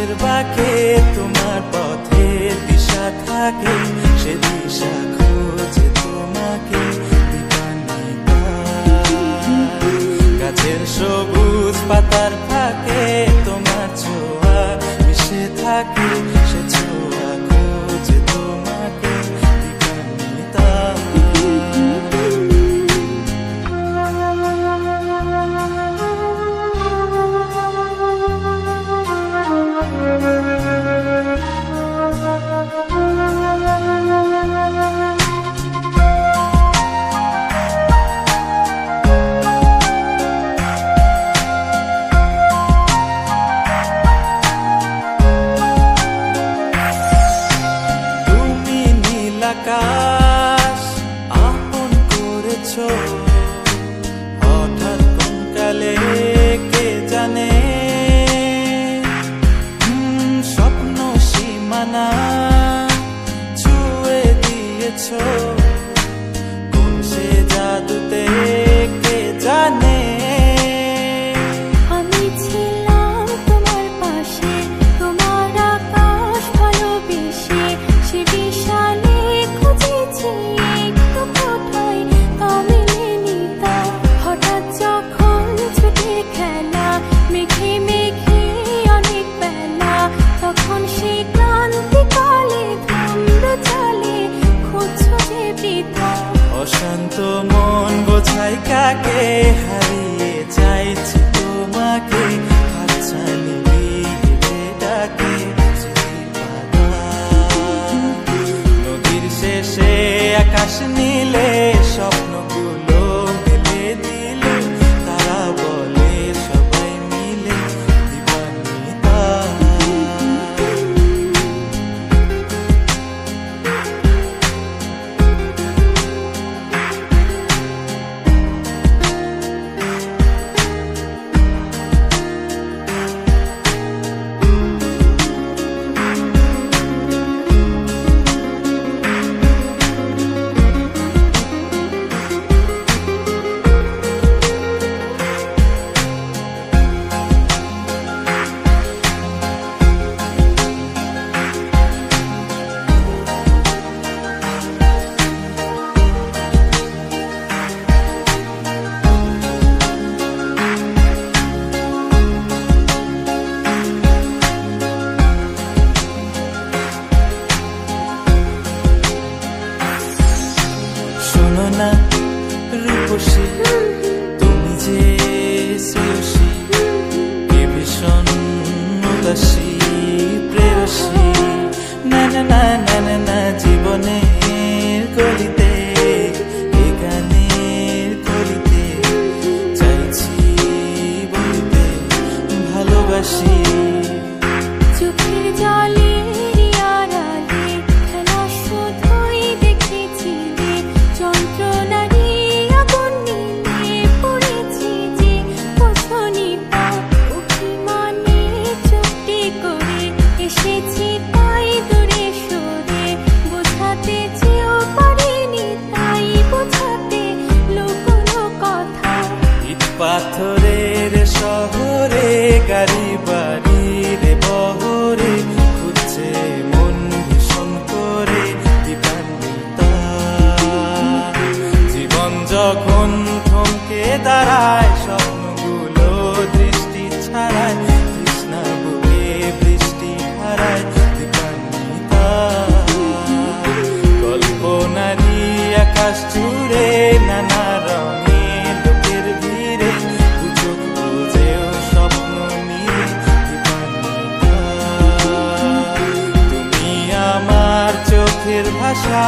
পথের বাঁকে তোমার পথের দিশা থাকে, সে দিশা খোঁজে তোমাকে দিবানিতা। গাছের সবুজ পাতার ফাঁকে তোমার ছোঁয়া মিশে থাকে, সে ছোঁয়া খোঁজে তোমাকে দিবানিতা। আকাশ আপন করেছো হঠাৎ কোন কালে কে জানে, স্বপ্ন সীমানা ছুঁয়ে দিয়েছো কোন সে জাদুতে কে জানে। আমি ছিলাম তোমার পাশে, তোমার আকাশ ভালোবেসে, সে বিশাল হঠাৎ যখন ছুটে খেলা মেঘে মেঘে অনেক বেলা, তখন সেই ক্লান্তিকালে ধুম্র চলে খুঁজছো যে বৃথা। অশান্ত মন বোঝাই কাকে হারিয়ে চাইছি তোমাকে, হাতছানি দিয়ে ডাকে নদীর শেষে আকাশ নীলে স্বপ্নগুলো মেলে দিলে, তারা বলে সবাই মিলে দিবানিতা। শোনো না রূপসী, তুমি যে শ্রেয়সী, কে ভীষণ উদাসী প্রেয়সী। না না না না না না, জীবনের গলিতে এ গানের কলিতে চাইছি বলিতে ভালোবাসি। চোখের জলে আড়ালে খেলা শুধুই দেখেছিলে, যন্ত্রণারই আগুন নিয়ে পড়েছি যে বোঝনি তা। অভিমানে চুপটি করে এসেছি তাই দূরে সরে, বোঝাতে চেয়েও পারিনি তাই বোঝাতে লুকোনো কথা। ইট পাথরের শহরে গাড়ি বাড়ির বহরে খুঁজছে মন ভীষণ করে দিবানিতা। জীবন যখন থমকে দাঁড়ায় স্বপ্নগুলো দৃষ্টি ছাড়ায়, তৃষ্ণা বুকে বৃষ্টি হারায় দিবানিতা। কল্পনারই আকাশ জুড়ে নানা রঙে লোকের ভিড়ে, দুচোখ বুঝেও স্বপ্ন নিয়ে দিবানিতা। তুমি আমার চোখের ভাষা।